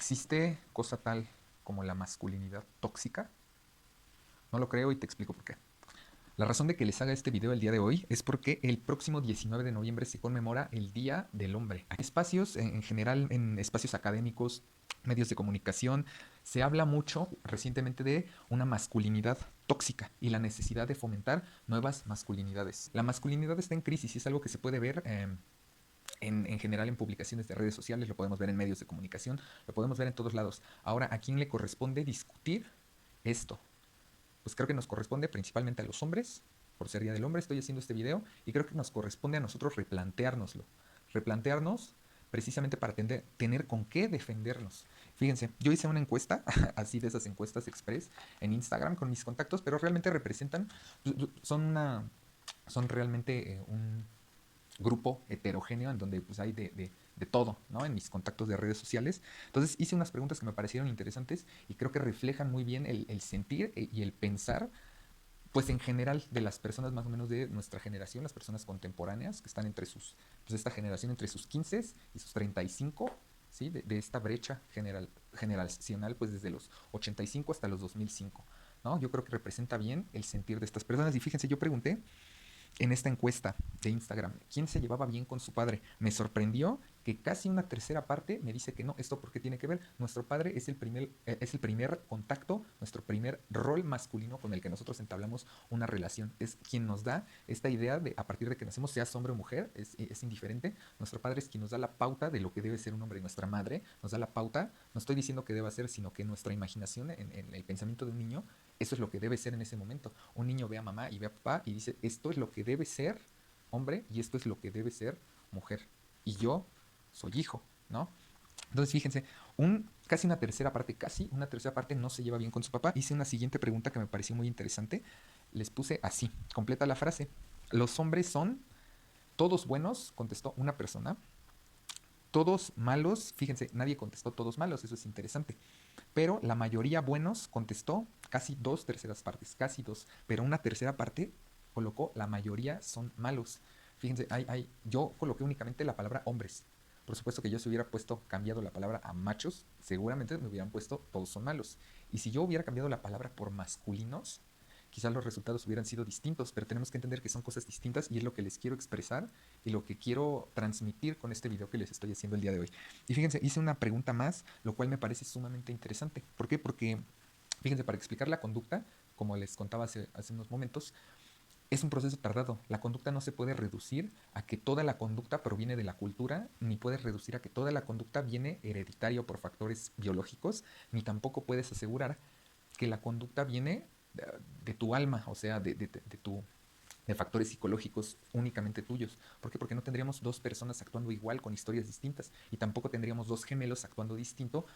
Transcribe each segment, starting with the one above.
¿Existe cosa tal como la masculinidad tóxica? No lo creo y te explico por qué. La razón de que les haga este video el día de hoy es porque el próximo 19 de noviembre se conmemora el Día del Hombre. En espacios, en general, en espacios académicos, medios de comunicación, se habla mucho recientemente de una masculinidad tóxica y la necesidad de fomentar nuevas masculinidades. La masculinidad está en crisis y es algo que se puede ver en general en publicaciones de redes sociales, lo podemos ver en medios de comunicación, lo podemos ver en todos lados. Ahora, ¿a quién le corresponde discutir esto? Pues creo que nos corresponde principalmente a los hombres, por ser Día del Hombre estoy haciendo este video, y creo que nos corresponde a nosotros replanteárnoslo, replantearnos precisamente para tener con qué defendernos. Fíjense, yo hice una encuesta, así de esas encuestas express, en Instagram con mis contactos, pero realmente representan, son una, son realmente un grupo heterogéneo en donde pues hay de todo, ¿no? En mis contactos de redes sociales. Entonces hice unas preguntas que me parecieron interesantes y creo que reflejan muy bien el sentir y el pensar, pues en general de las personas más o menos de nuestra generación, las personas contemporáneas que están entre sus, pues esta generación entre sus 15 y sus 35, ¿sí? De esta brecha generacional, pues desde los 85 hasta los 2005, ¿no? Yo creo que representa bien el sentir de estas personas. Y fíjense, yo pregunté en esta encuesta de Instagram, ¿quién se llevaba bien con su padre? Me sorprendió que casi una tercera parte me dice que no. ¿Esto por qué tiene que ver? Nuestro padre es el primer contacto, nuestro primer rol masculino con el que nosotros entablamos una relación. Es quien nos da esta idea de, a partir de que nacemos, seas hombre o mujer, es indiferente. Nuestro padre es quien nos da la pauta de lo que debe ser un hombre. Y nuestra madre nos da la pauta, no estoy diciendo que deba ser, sino que nuestra imaginación, en el pensamiento de un niño, eso es lo que debe ser en ese momento. Un niño ve a mamá y ve a papá y dice, esto es lo que debe ser hombre y esto es lo que debe ser mujer. Y yo soy hijo, ¿no? Entonces, fíjense, casi una tercera parte no se lleva bien con su papá. Hice una siguiente pregunta que me pareció muy interesante. Les puse así, completa la frase. Los hombres son todos buenos, contestó una persona. Todos malos, fíjense, nadie contestó todos malos, eso es interesante. Pero la mayoría buenos contestó casi dos terceras partes, casi dos. Pero una tercera parte colocó la mayoría son malos. Fíjense, yo coloqué únicamente la palabra hombres. Por supuesto que yo si hubiera cambiado la palabra a machos, seguramente me hubieran puesto todos son malos. Y si yo hubiera cambiado la palabra por masculinos, quizás los resultados hubieran sido distintos, pero tenemos que entender que son cosas distintas y es lo que les quiero expresar y lo que quiero transmitir con este video que les estoy haciendo el día de hoy. Y fíjense, hice una pregunta más, lo cual me parece sumamente interesante. ¿Por qué? Porque, fíjense, para explicar la conducta, como les contaba hace unos momentos, es un proceso tardado. La conducta no se puede reducir a que toda la conducta proviene de la cultura, ni puedes reducir a que toda la conducta viene hereditaria por factores biológicos, ni tampoco puedes asegurar que la conducta viene de tu alma, o sea, de factores psicológicos únicamente tuyos. ¿Por qué? Porque no tendríamos dos personas actuando igual con historias distintas y tampoco tendríamos dos gemelos actuando distinto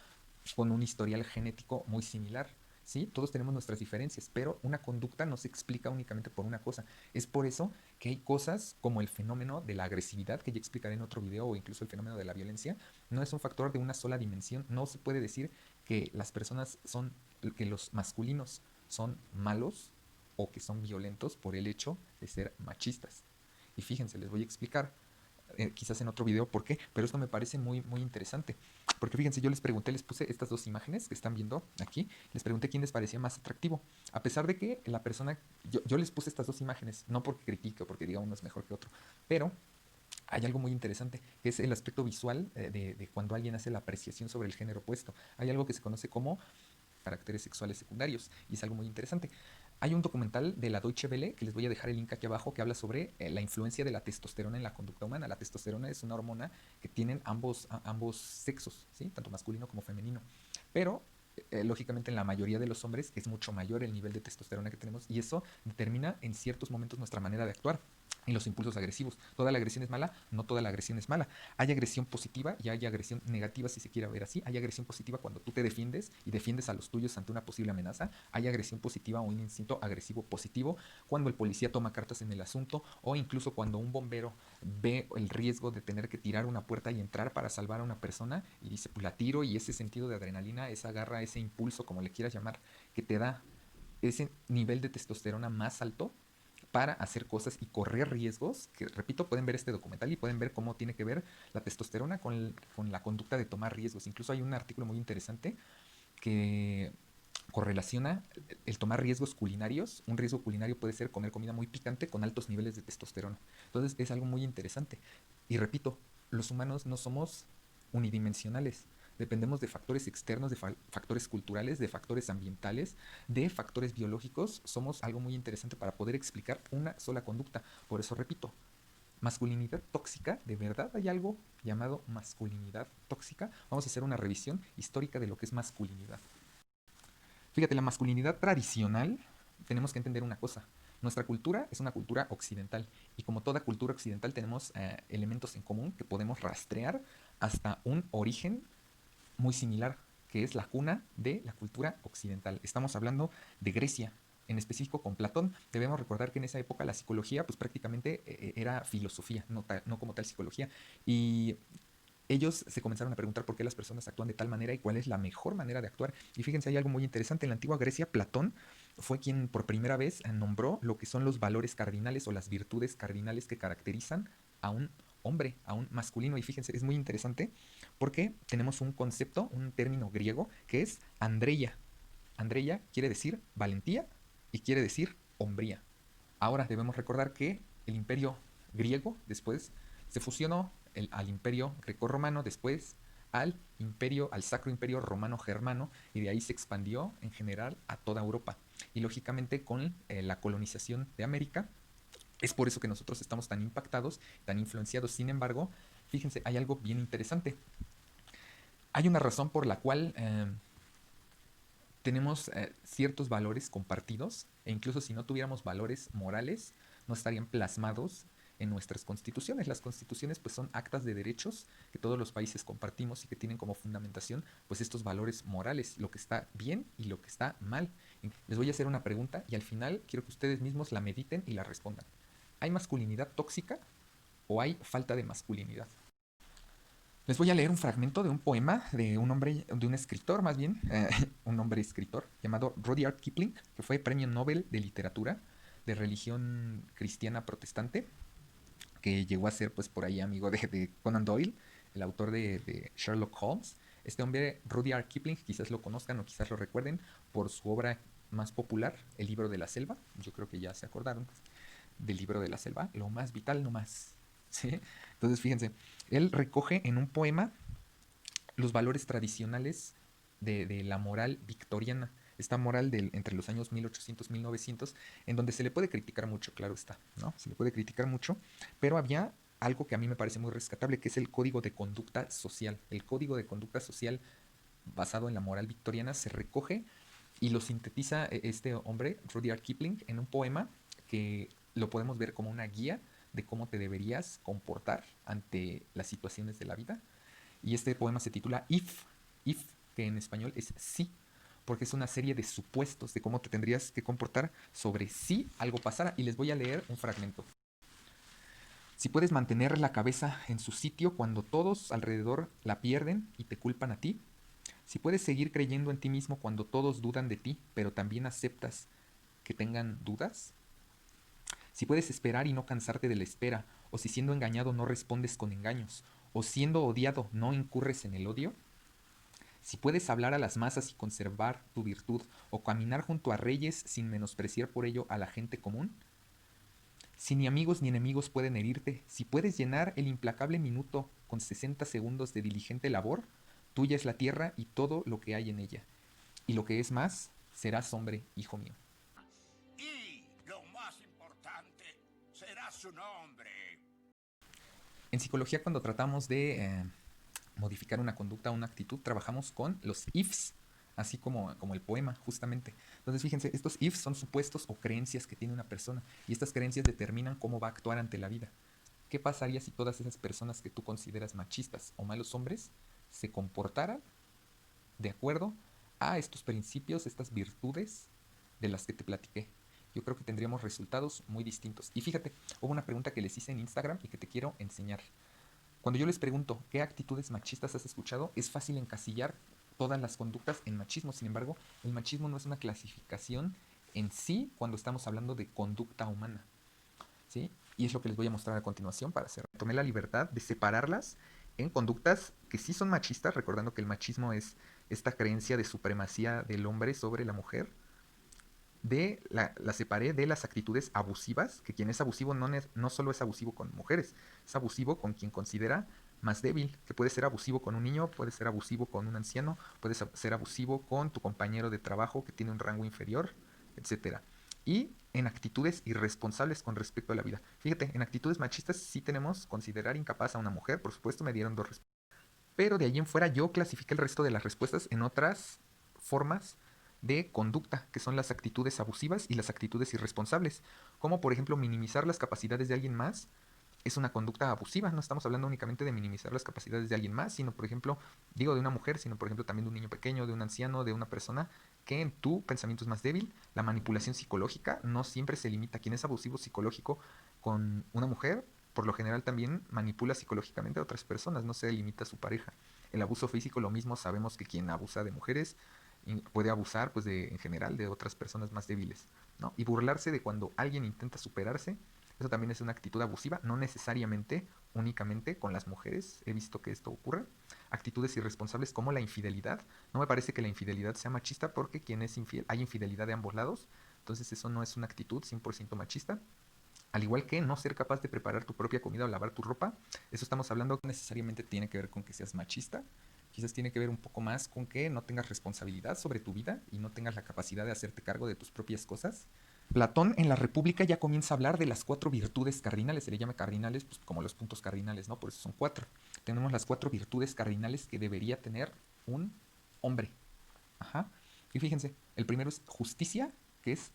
con un historial genético muy similar. ¿Sí? Todos tenemos nuestras diferencias, pero una conducta no se explica únicamente por una cosa. Es por eso que hay cosas como el fenómeno de la agresividad, que ya explicaré en otro video, o incluso el fenómeno de la violencia, no es un factor de una sola dimensión. No se puede decir que las personas son, que los masculinos son malos o que son violentos por el hecho de ser machistas. Y fíjense, les voy a explicar quizás en otro video por qué, pero esto me parece muy, muy interesante. Porque fíjense, yo les pregunté, les puse estas dos imágenes que están viendo aquí, les pregunté quién les parecía más atractivo. A pesar de que la persona, yo les puse estas dos imágenes, no porque critique o porque diga uno es mejor que otro, pero hay algo muy interesante, que es el aspecto visual de cuando alguien hace la apreciación sobre el género opuesto. Hay algo que se conoce como caracteres sexuales secundarios y es algo muy interesante. Hay un documental de la Deutsche Welle, que les voy a dejar el link aquí abajo, que habla sobre la influencia de la testosterona en la conducta humana. La testosterona es una hormona que tienen ambos sexos, ¿sí? Tanto masculino como femenino. Pero, lógicamente, en la mayoría de los hombres es mucho mayor el nivel de testosterona que tenemos y eso determina en ciertos momentos nuestra manera de actuar y los impulsos agresivos. ¿Toda la agresión es mala? No toda la agresión es mala. Hay agresión positiva y hay agresión negativa, si se quiere ver así. Hay agresión positiva cuando tú te defiendes y defiendes a los tuyos ante una posible amenaza. Hay agresión positiva o un instinto agresivo positivo cuando el policía toma cartas en el asunto o incluso cuando un bombero ve el riesgo de tener que tirar una puerta y entrar para salvar a una persona y dice, pues la tiro, y ese sentido de adrenalina, esa garra, ese impulso, como le quieras llamar, que te da ese nivel de testosterona más alto, para hacer cosas y correr riesgos, que repito, pueden ver este documental y pueden ver cómo tiene que ver la testosterona con la conducta de tomar riesgos. Incluso hay un artículo muy interesante que correlaciona el tomar riesgos culinarios. Un riesgo culinario puede ser comer comida muy picante con altos niveles de testosterona. Entonces es algo muy interesante. Y repito, los humanos no somos unidimensionales. Dependemos de factores externos, de factores culturales, de factores ambientales, de factores biológicos. Somos algo muy interesante para poder explicar una sola conducta. Por eso repito, masculinidad tóxica, ¿de verdad hay algo llamado masculinidad tóxica? Vamos a hacer una revisión histórica de lo que es masculinidad. Fíjate, la masculinidad tradicional, tenemos que entender una cosa. Nuestra cultura es una cultura occidental y como toda cultura occidental tenemos elementos en común que podemos rastrear hasta un origen muy similar, que es la cuna de la cultura occidental. Estamos hablando de Grecia, en específico con Platón. Debemos recordar que en esa época la psicología pues prácticamente era filosofía, no como tal psicología. Y ellos se comenzaron a preguntar por qué las personas actúan de tal manera y cuál es la mejor manera de actuar. Y fíjense, hay algo muy interesante. En la antigua Grecia, Platón fue quien por primera vez nombró lo que son los valores cardinales o las virtudes cardinales que caracterizan a un hombre, a un masculino. Y fíjense, es muy interesante porque tenemos un concepto, un término griego que es andreia. Andreia quiere decir valentía y quiere decir hombría. Ahora debemos recordar que el imperio griego después se fusionó al imperio grecorromano, después al sacro imperio romano germano, y de ahí se expandió en general a toda Europa. Y lógicamente con la colonización de América, es por eso que nosotros estamos tan impactados, tan influenciados. Sin embargo, fíjense, hay algo bien interesante. Hay una razón por la cual tenemos ciertos valores compartidos, e incluso si no tuviéramos valores morales, no estarían plasmados en nuestras constituciones. Las constituciones pues son actas de derechos que todos los países compartimos y que tienen como fundamentación pues estos valores morales, lo que está bien y lo que está mal. Les voy a hacer una pregunta y al final quiero que ustedes mismos la mediten y la respondan. ¿Hay masculinidad tóxica o hay falta de masculinidad? Les voy a leer un fragmento de un poema de un hombre, de un escritor más bien, un hombre escritor llamado Rudyard Kipling, que fue premio Nobel de literatura de religión cristiana protestante, que llegó a ser pues por ahí amigo de Conan Doyle, el autor de Sherlock Holmes. Este hombre, Rudyard Kipling, quizás lo conozcan o quizás lo recuerden por su obra más popular, El libro de la selva. Yo creo que ya se acordaron del libro de la selva, lo más vital no más. ¿Sí? Entonces, fíjense, él recoge en un poema los valores tradicionales de la moral victoriana, esta moral entre los años 1800 y 1900, en donde se le puede criticar mucho, claro está, ¿no? Se le puede criticar mucho, pero había algo que a mí me parece muy rescatable, que es el código de conducta social. El código de conducta social basado en la moral victoriana se recoge y lo sintetiza este hombre, Rudyard Kipling, en un poema que lo podemos ver como una guía de cómo te deberías comportar ante las situaciones de la vida. Y este poema se titula If, que en español es sí, porque es una serie de supuestos de cómo te tendrías que comportar sobre si algo pasara. Y les voy a leer un fragmento. Si puedes mantener la cabeza en su sitio cuando todos alrededor la pierden y te culpan a ti, si puedes seguir creyendo en ti mismo cuando todos dudan de ti, pero también aceptas que tengan dudas, si puedes esperar y no cansarte de la espera, o si siendo engañado no respondes con engaños, o siendo odiado no incurres en el odio, si puedes hablar a las masas y conservar tu virtud, o caminar junto a reyes sin menospreciar por ello a la gente común, si ni amigos ni enemigos pueden herirte, si puedes llenar el implacable minuto con 60 segundos de diligente labor, tuya es la tierra y todo lo que hay en ella. Y lo que es más, serás hombre, hijo mío. Y lo más importante, será su nombre. En psicología, cuando tratamos de modificar una conducta, una actitud, trabajamos con los ifs, así como el poema, justamente. Entonces, fíjense, estos ifs son supuestos o creencias que tiene una persona, y estas creencias determinan cómo va a actuar ante la vida. ¿Qué pasaría si todas esas personas que tú consideras machistas o malos hombres se comportaran de acuerdo a estos principios, estas virtudes de las que te platiqué? Yo creo que tendríamos resultados muy distintos. Y fíjate, hubo una pregunta que les hice en Instagram y que te quiero enseñar. Cuando yo les pregunto qué actitudes machistas has escuchado, es fácil encasillar todas las conductas en machismo. Sin embargo, el machismo no es una clasificación en sí cuando estamos hablando de conducta humana. ¿sí? Y es lo que les voy a mostrar a continuación para hacer. Tomé la libertad de separarlas en conductas que sí son machistas, recordando que el machismo es esta creencia de supremacía del hombre sobre la mujer. La separé de las actitudes abusivas, que quien es abusivo no solo es abusivo con mujeres, es abusivo con quien considera más débil, que puede ser abusivo con un niño, puede ser abusivo con un anciano, puede ser abusivo con tu compañero de trabajo que tiene un rango inferior, etcétera. Y en actitudes irresponsables con respecto a la vida. Fíjate, en actitudes machistas sí tenemos considerar incapaz a una mujer, por supuesto me dieron dos respuestas. Pero de ahí en fuera yo clasifiqué el resto de las respuestas en otras formas de conducta, que son las actitudes abusivas y las actitudes irresponsables, como por ejemplo minimizar las capacidades de alguien más es una conducta abusiva. No estamos hablando únicamente de minimizar las capacidades de alguien más, sino por ejemplo, digo de una mujer, sino por ejemplo también de un niño pequeño, de un anciano, de una persona que en tu pensamiento es más débil. La manipulación psicológica no siempre se limita. Quien es abusivo psicológico con una mujer, por lo general también manipula psicológicamente a otras personas, no se limita a su pareja. El abuso físico, lo mismo, sabemos que quien abusa de mujeres puede abusar pues en general de otras personas más débiles, ¿no? Y burlarse de cuando alguien intenta superarse, eso también es una actitud abusiva, no necesariamente únicamente con las mujeres, he visto que esto ocurre. Actitudes irresponsables como la infidelidad, no me parece que la infidelidad sea machista porque quien es infiel, hay infidelidad de ambos lados, entonces eso no es una actitud 100% machista. Al igual que no ser capaz de preparar tu propia comida o lavar tu ropa, eso estamos hablando no necesariamente tiene que ver con que seas machista, quizás tiene que ver un poco más con que no tengas responsabilidad sobre tu vida y no tengas la capacidad de hacerte cargo de tus propias cosas. Platón en la República ya comienza a hablar de las 4 virtudes cardinales, se le llama cardinales pues, como los puntos cardinales, ¿no? Por eso son 4. Tenemos las 4 virtudes cardinales que debería tener un hombre. Ajá. Y fíjense, el primero es justicia, que es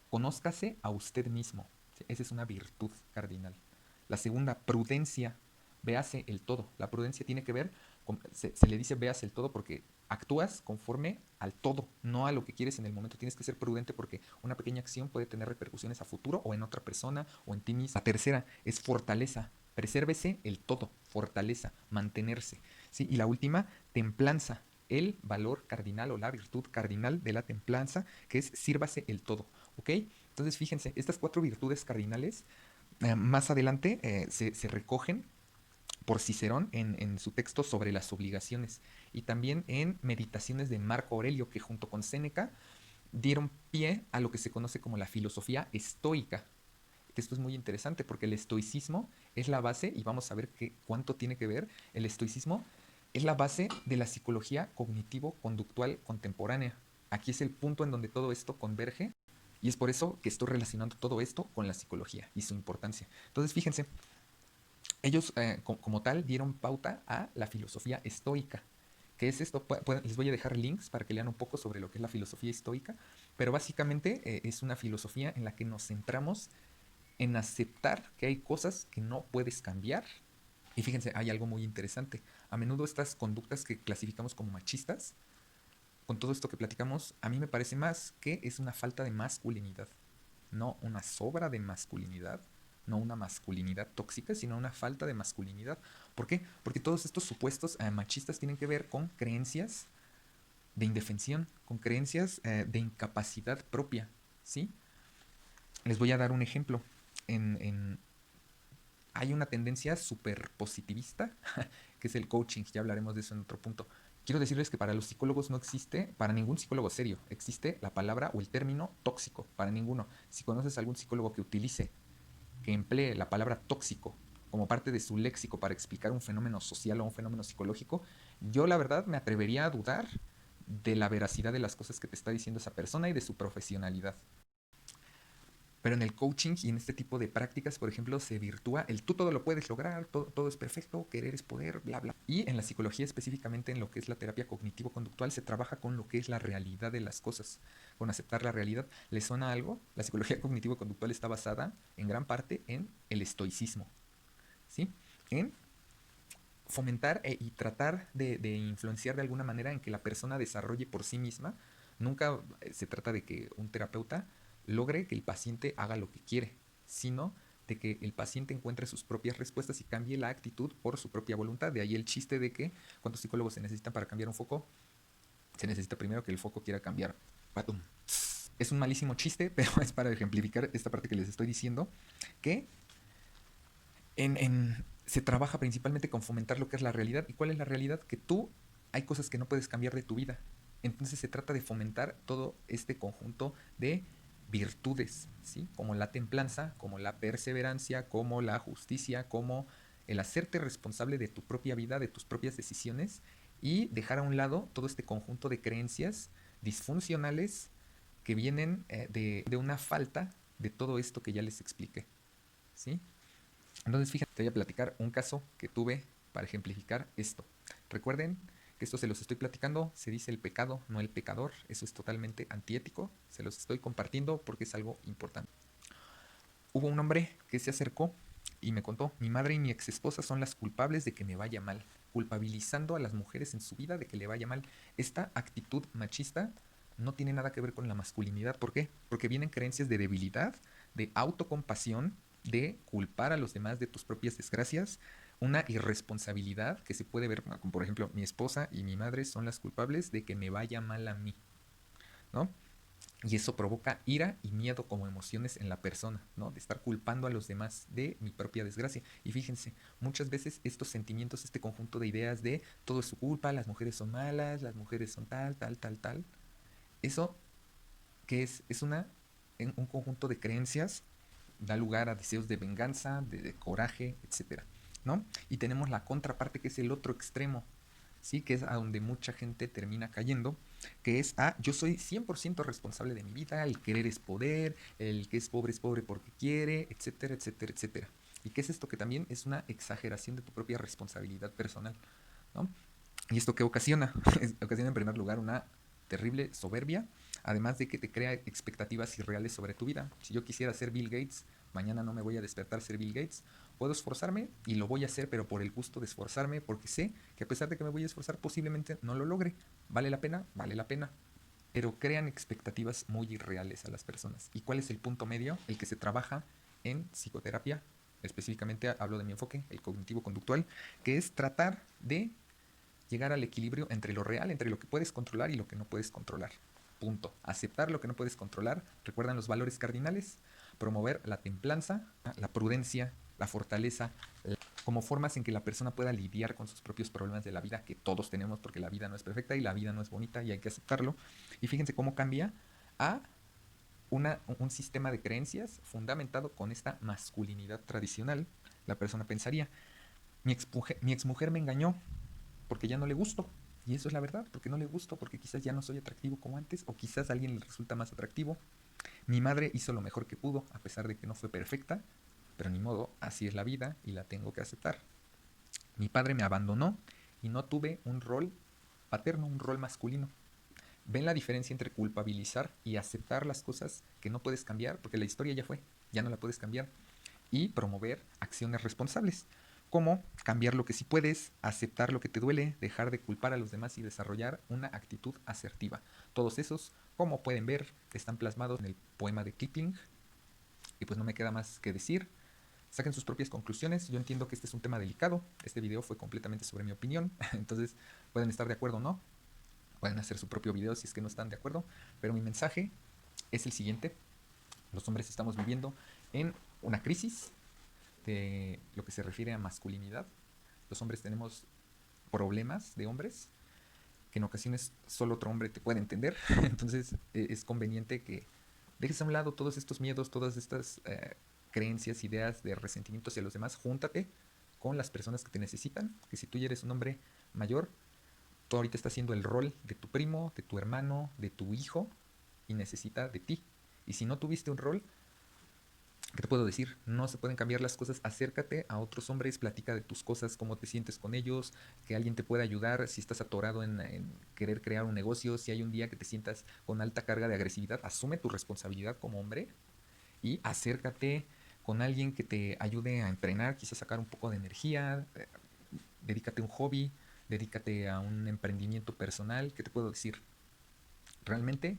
conózcase a usted mismo. Esa es una virtud cardinal. La segunda, prudencia. Véase el todo. La prudencia tiene que ver, se le dice véase el todo porque actúas conforme al todo, no a lo que quieres en el momento. Tienes que ser prudente porque una pequeña acción puede tener repercusiones a futuro o en otra persona o en ti mismo. La tercera es fortaleza. Presérvese el todo, fortaleza, mantenerse. ¿Sí? Y la última, templanza, el valor cardinal o la virtud cardinal de la templanza, que es sírvase el todo. ¿Ok? Entonces, fíjense, estas 4 virtudes cardinales más adelante se recogen por Cicerón en su texto sobre las obligaciones y también en Meditaciones de Marco Aurelio, que junto con Séneca dieron pie a lo que se conoce como la filosofía estoica. Esto es muy interesante porque el estoicismo es la base, y vamos a ver cuánto tiene que ver, el estoicismo es la base de la psicología cognitivo-conductual contemporánea. Aquí es el punto en donde todo esto converge y es por eso que estoy relacionando todo esto con la psicología y su importancia. Entonces, fíjense, ellos como tal dieron pauta a la filosofía estoica. ¿Qué es esto? Les voy a dejar links para que lean un poco sobre lo que es la filosofía estoica, pero básicamente es una filosofía en la que nos centramos en aceptar que hay cosas que no puedes cambiar. Y fíjense, hay algo muy interesante. A menudo estas conductas que clasificamos como machistas, con todo esto que platicamos, a mí me parece más que es una falta de masculinidad, no una sobra de masculinidad, no una masculinidad tóxica, sino una falta de masculinidad. ¿Por qué? Porque todos estos supuestos machistas tienen que ver con creencias de indefensión, con creencias de incapacidad propia, ¿sí? Les voy a dar un ejemplo. En hay una tendencia súper positivista, que es el coaching, ya hablaremos de eso en otro punto. Quiero decirles que para los psicólogos no existe, para ningún psicólogo serio, existe la palabra o el término tóxico, para ninguno. Si conoces a algún psicólogo que utilice, que emplee la palabra tóxico como parte de su léxico para explicar un fenómeno social o un fenómeno psicológico, yo la verdad me atrevería a dudar de la veracidad de las cosas que te está diciendo esa persona y de su profesionalidad. Pero en el coaching y en este tipo de prácticas, por ejemplo, se virtúa el tú todo lo puedes lograr, todo es perfecto, querer es poder, bla, bla. Y en la psicología, específicamente en lo que es la terapia cognitivo-conductual, se trabaja con lo que es la realidad de las cosas, con aceptar la realidad. ¿Les suena algo? La psicología cognitivo-conductual está basada en gran parte en el estoicismo, ¿sí? En fomentar y tratar de influenciar de alguna manera en que la persona desarrolle por sí misma. Nunca se trata de que un terapeuta logre que el paciente haga lo que quiere, sino de que el paciente encuentre sus propias respuestas y cambie la actitud por su propia voluntad. De ahí el chiste de que cuántos psicólogos se necesitan para cambiar un foco. Se necesita primero que el foco quiera cambiar. ¡Patum! Es un malísimo chiste, pero es para ejemplificar esta parte que les estoy diciendo, que se trabaja principalmente con fomentar lo que es la realidad. ¿Y cuál es la realidad? Que tú hay cosas que no puedes cambiar de tu vida. Entonces se trata de fomentar todo este conjunto de virtudes, ¿sí? Como la templanza, como la perseverancia, como la justicia, como el hacerte responsable de tu propia vida, de tus propias decisiones y dejar a un lado todo este conjunto de creencias disfuncionales que vienen de una falta de todo esto que ya les expliqué, ¿sí? Entonces, fíjate, te voy a platicar un caso que tuve para ejemplificar esto. Recuerden que esto se los estoy platicando, se dice el pecado, no el pecador. Eso es totalmente antiético. Se los estoy compartiendo porque es algo importante. Hubo un hombre que se acercó y me contó, mi madre y mi ex esposa son las culpables de que me vaya mal, culpabilizando a las mujeres en su vida de que le vaya mal. Esta actitud machista no tiene nada que ver con la masculinidad. ¿Por qué? Porque vienen creencias de debilidad, de autocompasión, de culpar a los demás de tus propias desgracias, una irresponsabilidad que se puede ver, como por ejemplo, mi esposa y mi madre son las culpables de que me vaya mal a mí, ¿no? Y eso provoca ira y miedo como emociones en la persona, ¿no? De estar culpando a los demás de mi propia desgracia. Y fíjense, muchas veces estos sentimientos, este conjunto de ideas de todo es su culpa, las mujeres son malas, las mujeres son tal, tal, tal, tal, eso que es un conjunto de creencias, da lugar a deseos de venganza, de coraje, etcétera, ¿no? Y tenemos la contraparte que es el otro extremo, ¿sí? Que es a donde mucha gente termina cayendo, que es, yo soy 100% responsable de mi vida, el querer es poder, el que es pobre porque quiere, etcétera, etcétera, etcétera. ¿Y qué es esto? Que también es una exageración de tu propia responsabilidad personal, ¿no? ¿Y esto qué ocasiona? Ocasiona en primer lugar una terrible soberbia, además de que te crea expectativas irreales sobre tu vida. Si yo quisiera ser Bill Gates, mañana no me voy a despertar ser Bill Gates. Puedo esforzarme y lo voy a hacer, pero por el gusto de esforzarme, porque sé que a pesar de que me voy a esforzar, posiblemente no lo logre. ¿Vale la pena? Vale la pena. Pero crean expectativas muy irreales a las personas. ¿Y cuál es el punto medio? El que se trabaja en psicoterapia. Específicamente hablo de mi enfoque, el cognitivo-conductual, que es tratar de llegar al equilibrio entre lo real, entre lo que puedes controlar y lo que no puedes controlar. Punto. Aceptar lo que no puedes controlar. ¿Recuerdan los valores cardinales? Promover la templanza, la prudencia, la fortaleza, como formas en que la persona pueda lidiar con sus propios problemas de la vida, que todos tenemos porque la vida no es perfecta y la vida no es bonita y hay que aceptarlo. Y fíjense cómo cambia a un sistema de creencias fundamentado con esta masculinidad tradicional. La persona pensaría, mi exmujer me engañó, porque ya no le gusto. Y eso es la verdad, porque no le gusto, porque quizás ya no soy atractivo como antes, o quizás a alguien le resulta más atractivo. Mi madre hizo lo mejor que pudo, a pesar de que no fue perfecta, pero ni modo, así es la vida y la tengo que aceptar. Mi padre me abandonó y no tuve un rol paterno, un rol masculino. ¿Ven la diferencia entre culpabilizar y aceptar las cosas que no puedes cambiar? Porque la historia ya fue, ya no la puedes cambiar. Y promover acciones responsables, como cambiar lo que sí puedes, aceptar lo que te duele, dejar de culpar a los demás y desarrollar una actitud asertiva. Todos esos, como pueden ver, están plasmados en el poema de Kipling. Y pues no me queda más que decir. Saquen sus propias conclusiones. Yo entiendo que este es un tema delicado. Este video fue completamente sobre mi opinión. Entonces pueden estar de acuerdo o no. Pueden hacer su propio video si es que no están de acuerdo. Pero mi mensaje es el siguiente. Los hombres estamos viviendo en una crisis de lo que se refiere a masculinidad. Los hombres tenemos problemas de hombres que en ocasiones solo otro hombre te puede entender. Entonces es conveniente que dejes a un lado todos estos miedos, todas estas creencias, ideas de resentimiento hacia los demás. Júntate con las personas que te necesitan. Que si tú ya eres un hombre mayor, tú ahorita estás haciendo el rol de tu primo, de tu hermano, de tu hijo y necesita de ti. Y si no tuviste un rol, ¿qué te puedo decir? No se pueden cambiar las cosas. Acércate a otros hombres, platica de tus cosas, cómo te sientes con ellos, que alguien te pueda ayudar si estás atorado en querer crear un negocio, si hay un día que te sientas con alta carga de agresividad, asume tu responsabilidad como hombre y acércate con alguien que te ayude a entrenar, quizás sacar un poco de energía, dedícate a un hobby, dedícate a un emprendimiento personal. ¿Qué te puedo decir? Realmente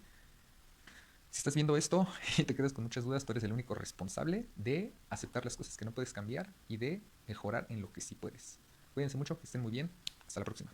si estás viendo esto y te quedas con muchas dudas, tú eres el único responsable de aceptar las cosas que no puedes cambiar y de mejorar en lo que sí puedes. Cuídense mucho, que estén muy bien. Hasta la próxima.